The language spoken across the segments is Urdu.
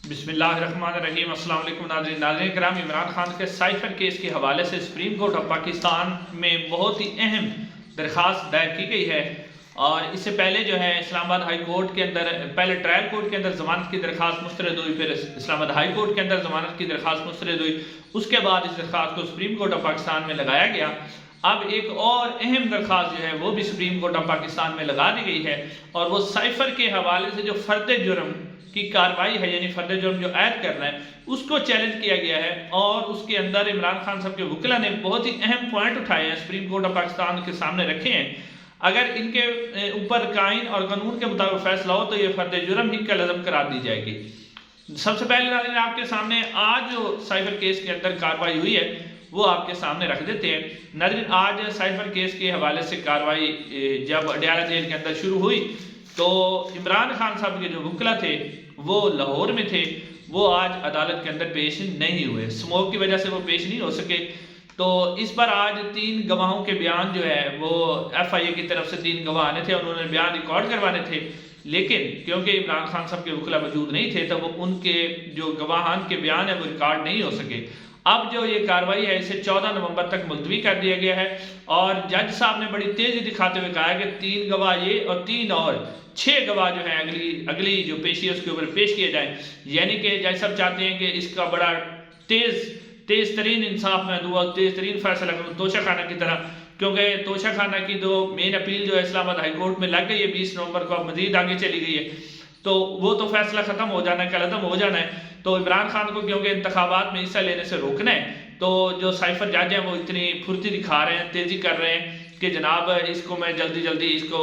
بسم اللہ الرحمن الرحیم۔ السلام علیکم ناظرین کرام، عمران خان کے سائفر کیس کے حوالے سے سپریم کورٹ آف پاکستان میں بہت ہی اہم درخواست دائر کی گئی ہے، اور اس سے پہلے جو ہے اسلام آباد ہائی کورٹ کے اندر پہلے ٹرائل کورٹ کے اندر ضمانت کی درخواست مسترد ہوئی، پھر اسلام آباد ہائی کورٹ کے اندر ضمانت کی درخواست مسترد ہوئی، اس کے بعد اس درخواست کو سپریم کورٹ آف پاکستان میں لگایا گیا۔ اب ایک اور اہم درخواست جو ہے وہ بھی سپریم کورٹ آف پاکستان میں لگا دی گئی ہے، اور وہ سائفر کے حوالے سے جو فرد جرم کی کارروائی ہے، یعنی فرد جرم جو عائد کرنا ہے، اس کو چیلنج کیا گیا ہے، اور اس کے اندر عمران خان صاحب کے وکلا نے بہت ہی اہم پوائنٹ اٹھائے ہیں، سپریم کورٹ آف پاکستان کے سامنے رکھے ہیں۔ اگر ان کے اوپر قائن اور قانون کے مطابق فیصلہ ہو تو یہ فرد جرم ہی کا لازم قرار دی جائے گی۔ سب سے پہلے ناظرین آپ کے سامنے آج جو سائفر کیس کے اندر کارروائی ہوئی ہے وہ آپ کے سامنے رکھ دیتے ہیں۔ ناظرین آج سائفر کیس کے حوالے سے کارروائی جب اڈیالہ جیل کے اندر شروع ہوئی تو عمران خان صاحب کے جو وکلا تھے وہ لاہور میں تھے، وہ آج عدالت کے اندر پیش نہیں ہوئے، اسموک کی وجہ سے وہ پیش نہیں ہو سکے۔ تو اس پر آج 3 گواہوں کے بیان جو ہے وہ ایف آئی اے کی طرف سے 3 گواہ آنے تھے، انہوں نے بیان ریکارڈ کروانے تھے، لیکن کیونکہ عمران خان صاحب کے وکلا موجود نہیں تھے تو وہ ان کے جو گواہان کے بیان ہیں وہ ریکارڈ نہیں ہو سکے۔ اب جو یہ کارروائی ہے اسے 14 نومبر تک ملتوی کر دیا گیا ہے، اور جج صاحب نے بڑی تیزی دکھاتے ہوئے کہا ہے کہ 3 گواہ یہ اور 3 اور 6 گواہ جو ہیں اگلی جو پیشی ہے اس کے اوپر پیش کیے جائیں، یعنی کہ جج صاحب چاہتے ہیں کہ اس کا بڑا تیز ترین انصاف میں دعا، تیز ترین فیصلہ کروں توشہ خانہ کی طرح، کیونکہ توشہ خانہ کی جو مین اپیل جو ہے اسلام آباد ہائی کورٹ میں لگ گئی ہے 20 نومبر کو، اب مزید آگے چلی گئی ہے، تو وہ تو فیصلہ ختم ہو جانا ہے، کل ختم ہو جانا ہے۔ تو عمران خان کو کیونکہ انتخابات میں حصہ لینے سے روکنا ہے، تو جو سائفر جج ہیں وہ اتنی پھرتی دکھا رہے ہیں، تیزی کر رہے ہیں کہ جناب اس کو میں جلدی اس کو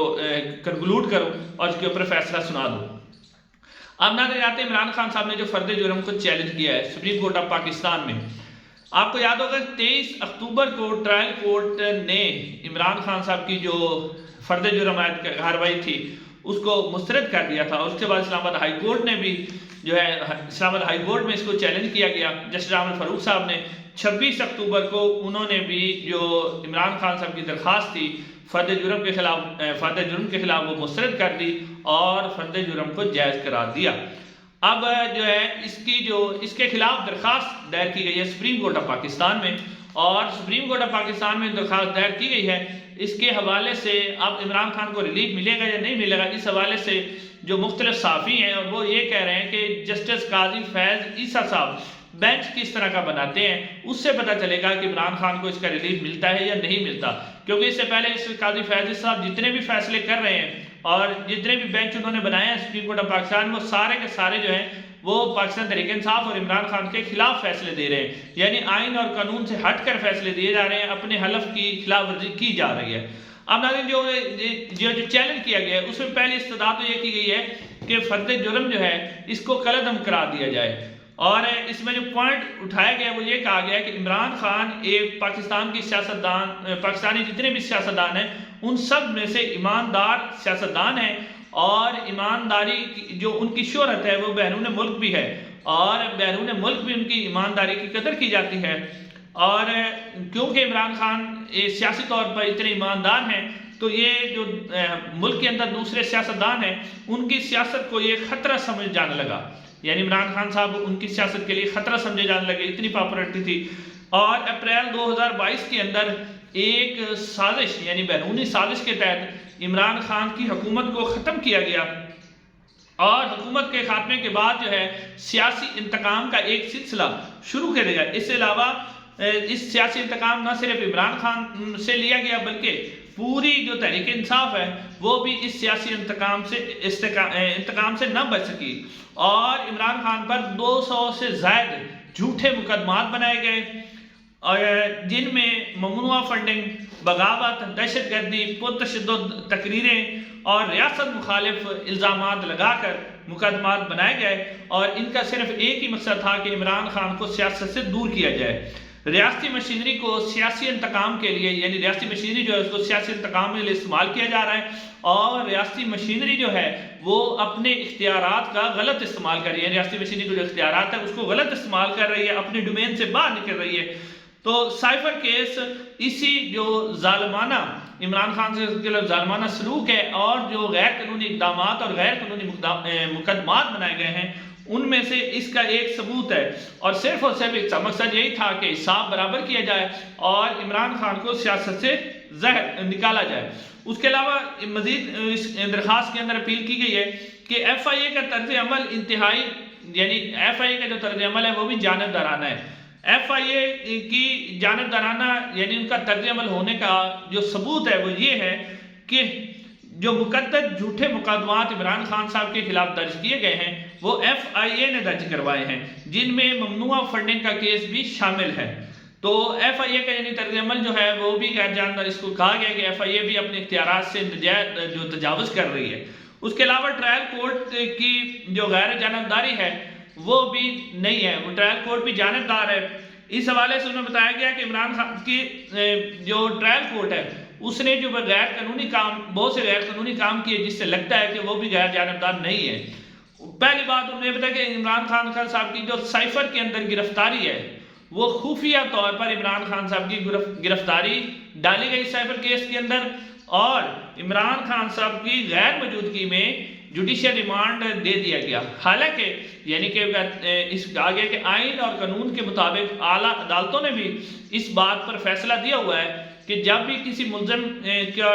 کنکلوڈ کروں اور اس کے اوپر فیصلہ سنا دوں۔ اب ناظرین آتے ہیں عمران خان صاحب نے جو فرد جرم کو چیلنج کیا ہے سپریم کورٹ آف پاکستان میں۔ آپ کو یاد ہوگا 23 اکتوبر کو ٹرائل کورٹ نے عمران خان صاحب کی جو فرد جرم عائد کارروائی تھی اس کو مسترد کر دیا تھا، اور اس کے بعد اسلام آباد ہائی کورٹ نے بھی جو ہے اسلام آباد ہائی کورٹ میں اس کو چیلنج کیا گیا۔ جسٹس عامر فاروق صاحب نے 26 اکتوبر کو انہوں نے بھی جو عمران خان صاحب کی درخواست تھی فرد جرم کے خلاف وہ مسترد کر دی اور فرد جرم کو جائز قرار دیا۔ اب جو ہے اس کے خلاف درخواست دائر کی گئی ہے سپریم کورٹ آف پاکستان میں، اور سپریم کورٹ آف پاکستان میں درخواست دائر کی گئی ہے۔ اس کے حوالے سے اب عمران خان کو ریلیف ملے گا یا نہیں ملے گا، اس حوالے سے جو مختلف صحافی ہیں اور وہ یہ کہہ رہے ہیں کہ جسٹس قاضی فیض عیسیٰ صاحب بینچ کس طرح کا بناتے ہیں اس سے پتہ چلے گا کہ عمران خان کو اس کا ریلیف ملتا ہے یا نہیں ملتا، کیونکہ اس سے پہلے اس قاضی فیض صاحب جتنے بھی فیصلے کر رہے ہیں اور جتنے بھی بینچ انہوں نے بنائے ہیں سپریم کورٹ آف پاکستان، وہ سارے کے سارے جو ہیں وہ پاکستان تحریک انصاف اور عمران خان کے خلاف فیصلے دے رہے ہیں، یعنی آئین اور قانون سے ہٹ کر فیصلے دیے جا رہے ہیں، اپنے حلف کی خلاف ورزی کی جا رہی ہے۔ اب ناظرین جو چیلنج کیا گیا ہے اس میں پہلی استدعا تو یہ کی گئی ہے کہ فرد جرم جو ہے اس کو کالعدم قرار دیا جائے، اور اس میں جو پوائنٹ اٹھایا گیا وہ یہ کہا گیا ہے کہ عمران خان ایک پاکستانی جتنے بھی سیاستدان ہیں ان سب میں سے ایماندار سیاستدان ہیں، اور ایمانداری جو ان کی شہرت ہے وہ بیرون ملک بھی ہے، اور بیرون ملک بھی ان کی ایمانداری کی قدر کی جاتی ہے، اور کیونکہ عمران خان سیاسی طور پر اتنے ایماندار ہیں تو یہ جو ملک کے اندر دوسرے سیاستدان ہیں ان کی سیاست کو یہ خطرہ سمجھ جانے لگا، یعنی عمران خان صاحب ان کی سیاست کے لیے خطرہ سمجھے جانے لگے، اتنی پاپولرٹی تھی۔ اور اپریل 2022 کے اندر ایک سازش یعنی بیرونی سازش کے تحت عمران خان کی حکومت کو ختم کیا گیا، اور حکومت کے خاتمے کے بعد جو ہے سیاسی انتقام کا ایک سلسلہ شروع کر دیا۔ اس سے علاوہ اس سیاسی انتقام نہ صرف عمران خان سے لیا گیا بلکہ پوری جو تحریک انصاف ہے وہ بھی اس سیاسی انتقام سے نہ بچ سکی، اور عمران خان پر 200 سے زائد جھوٹے مقدمات بنائے گئے، اور جن میں ممنوعہ فنڈنگ، بغاوت، دہشت گردی، پرتشدد تقریریں اور ریاست مخالف الزامات لگا کر مقدمات بنائے گئے، اور ان کا صرف ایک ہی مقصد تھا کہ عمران خان کو سیاست سے دور کیا جائے۔ ریاستی مشینری کو سیاسی انتقام کے لیے، یعنی ریاستی مشینری جو ہے اس کو سیاسی انتقام کے لیے استعمال کیا جا رہا ہے، اور ریاستی مشینری جو ہے وہ اپنے اختیارات کا غلط استعمال کر رہی ہے، ریاستی مشینری کو جو اختیارات ہے اس کو غلط استعمال کر رہی ہے، اپنی ڈومین سے باہر نکل رہی ہے۔ تو سائفر کیس اسی جو ظالمانہ عمران خان سے ظالمانہ سلوک ہے اور جو غیر قانونی اقدامات اور غیر قانونی مقدمات بنائے گئے ہیں ان میں سے اس کا ایک ثبوت ہے، اور صرف اس کا مقصد یہی تھا کہ حساب برابر کیا جائے اور عمران خان کو سیاست سے زہر نکالا جائے۔ اس کے علاوہ مزید اس درخواست کے اندر اپیل کی گئی ہے کہ ایف آئی اے کا طرز عمل انتہائی، یعنی ایف آئی اے کا جو طرز عمل ہے وہ بھی جانبدارانہ ہے۔ ایف آئی اے کی جانبدارانہ یعنی ان کا طرز عمل ہونے کا جو ثبوت ہے وہ یہ ہے کہ جو مقدس جھوٹے مقدمات عمران خان صاحب کے خلاف درج کیے گئے ہیں وہ ایف آئی اے نے درج کروائے ہیں، جن میں ممنوعہ فنڈنگ کا کیس بھی شامل ہے۔ تو ایف آئی اے کا یعنی طرز عمل جو ہے وہ بھی غیر جانبدار، اس کو کہا گیا کہ ایف آئی اے بھی اپنے اختیارات سے جو تجاوز کر رہی ہے۔ اس کے علاوہ ٹرائل کورٹ کی جو غیر جانبداری ہے وہ بھی نہیں ہے، وہ ٹرائل کورٹ بھی جانبدار ہے۔ اس حوالے سے انہیں بتایا گیا کہ عمران خان کی جو ٹرائل کورٹ ہے اس نے جو غیر قانونی کام، بہت سے غیر قانونی کام کیے جس سے لگتا ہے کہ وہ بھی غیر جانبدار نہیں ہے۔ پہلی بات انہوں نے بتایا کہ عمران خان صاحب کی جو سائفر کے اندر گرفتاری ہے وہ خفیہ طور پر عمران خان صاحب کی گرفتاری ڈالی گئی سائفر کیس کے اندر، اور عمران خان صاحب کی غیر موجودگی میں جوڈیشل ریمانڈ دے دیا گیا۔ حالانکہ یعنی کہ اس آگے کے آئین اور قانون کے مطابق اعلیٰ عدالتوں نے بھی اس بات پر فیصلہ دیا ہوا ہے کہ جب بھی کسی ملزم کا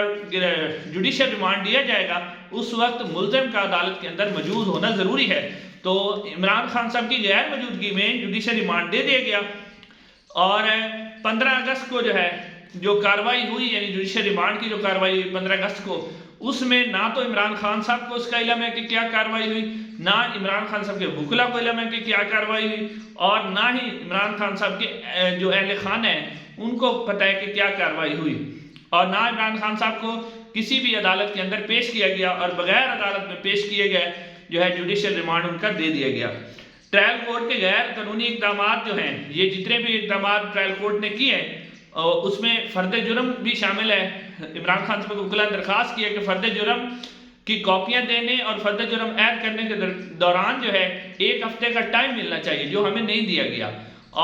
جوڈیشل ریمانڈ دیا جائے گا اس وقت ملزم کا عدالت کے اندر موجود ہونا ضروری ہے۔ تو عمران خان صاحب کی غیر موجودگی میں جوڈیشل ریمانڈ دے دیا گیا، اور 15 اگست کو جو ہے جو کاروائی ہوئی، یعنی جوڈیشل ریمانڈ کی جو کاروائی ہوئی 15 اگست کو، اس میں نہ تو عمران خان صاحب کو اس کا علم ہے کہ کیا کاروائی ہوئی، نہ عمران خان صاحب کے وکلا کو علم ہے کہ کیا کاروائی ہوئی، اور نہ ہی عمران خان صاحب کے جو اہل خانہ ہیں ان کو پتہ ہے کہ کیا کاروائی ہوئی، اور نہ عمران خان صاحب کو کسی بھی عدالت کے اندر پیش کیا گیا، اور بغیر عدالت میں پیش کیے گئے جو ہے جوڈیشل ریمانڈ ان کا دے دیا گیا۔ ٹرائل کورٹ کے غیر قانونی اقدامات جو ہیں، یہ جتنے بھی اقدامات ٹرائل کورٹ نے کیے ہیں اس میں فرد جرم بھی شامل ہے۔ عمران خان صاحب کو وکلا نے درخواست کی ہے کہ فرد جرم کی کاپیاں دینے اور فرد جرم عائد کرنے کے دوران جو ہے 1 ہفتے کا ٹائم ملنا چاہیے، جو ہمیں نہیں دیا گیا،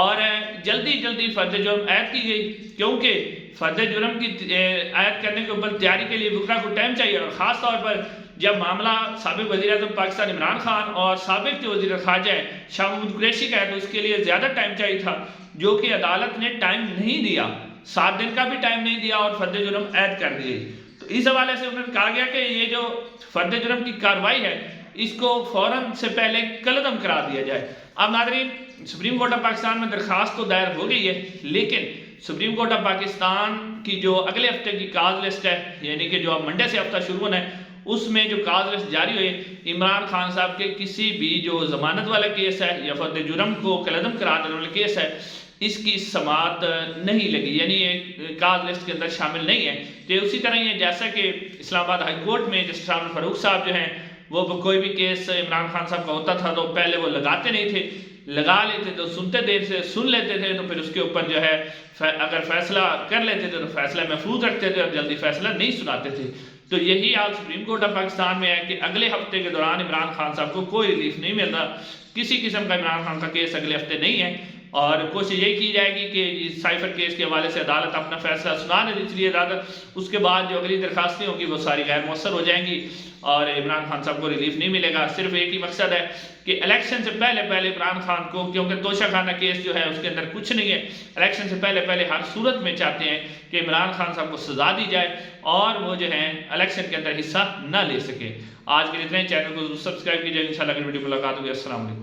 اور جلدی فرد جرم عائد کی گئی، کیونکہ فرد جرم کی عائد کرنے کے اوپر تیاری کے لیے وکلا کو ٹائم چاہیے، اور خاص طور پر جب معاملہ سابق وزیر اعظم پاکستان عمران خان اور سابق جو وزیر خارجہ شاہ محمود قریشی کا ہے تو اس کے لیے زیادہ ٹائم چاہیے تھا، جو کہ عدالت نے ٹائم نہیں دیا، 7 دن کا بھی ٹائم نہیں دیا اور فرد جرم عائد کر دی گئی۔ تو اس حوالے سے انہوں نے کہا گیا کہ یہ جو فرد جرم کی کاروائی ہے اس کو فوراً سے پہلے کالعدم کرا دیا جائے۔ اب ناظرین، سپریم کورٹ آف پاکستان میں درخواست تو دائر ہو گئی ہے، لیکن سپریم کورٹ آف پاکستان کی جو اگلے ہفتے کی کاز لسٹ ہے، یعنی کہ جو اب منڈے سے ہفتہ شروع ہونا ہے، اس میں جو کاز لسٹ جاری ہوئی عمران خان صاحب کے کسی بھی جو ضمانت والا کیس ہے یا فرد جرم کو کالعدم کرا دینے والا کیس ہے اس کی سماعت نہیں لگی، یعنی یہ کاز لسٹ کے اندر شامل نہیں ہے۔ تو اسی طرح یہ جیسا کہ اسلام آباد ہائی کورٹ میں جسٹس عامر فاروق صاحب جو ہیں وہ کوئی بھی کیس عمران خان صاحب کا ہوتا تھا تو پہلے وہ لگاتے نہیں تھے، لگا لیتے تو سنتے دیر سے سن لیتے تھے، تو پھر اس کے اوپر جو ہے اگر فیصلہ کر لیتے تھے تو فیصلہ محفوظ رکھتے تھے اور جلدی فیصلہ نہیں سناتے تھے۔ تو یہی حال سپریم کورٹ آف پاکستان میں ہے کہ اگلے ہفتے کے دوران عمران خان صاحب کو کوئی ریلیف نہیں مل رہا، کسی قسم کا عمران خان کا کیس اگلے ہفتے نہیں ہے، اور کوشش یہی کی جائے گی کہ سائفر کیس کے حوالے سے عدالت اپنا فیصلہ سنا دے، اس لیے عدالت اس کے بعد جو اگلی درخواستیں ہوں گی وہ ساری غیر مؤثر ہو جائیں گی اور عمران خان صاحب کو ریلیف نہیں ملے گا۔ صرف ایک ہی مقصد ہے کہ الیکشن سے پہلے عمران خان کو، کیونکہ توشہ خانہ کیس جو ہے اس کے اندر کچھ نہیں ہے، الیکشن سے پہلے ہر صورت میں چاہتے ہیں کہ عمران خان صاحب کو سزا دی جائے اور وہ جو ہے الیکشن کے اندر حصہ نہ لے سکے۔ آج کے لیے اتنے، چینل کو سبسکرائب کیجئے، انشاءاللہ اگلی ویڈیو ملاقات ہوگی۔ السلام علیکم۔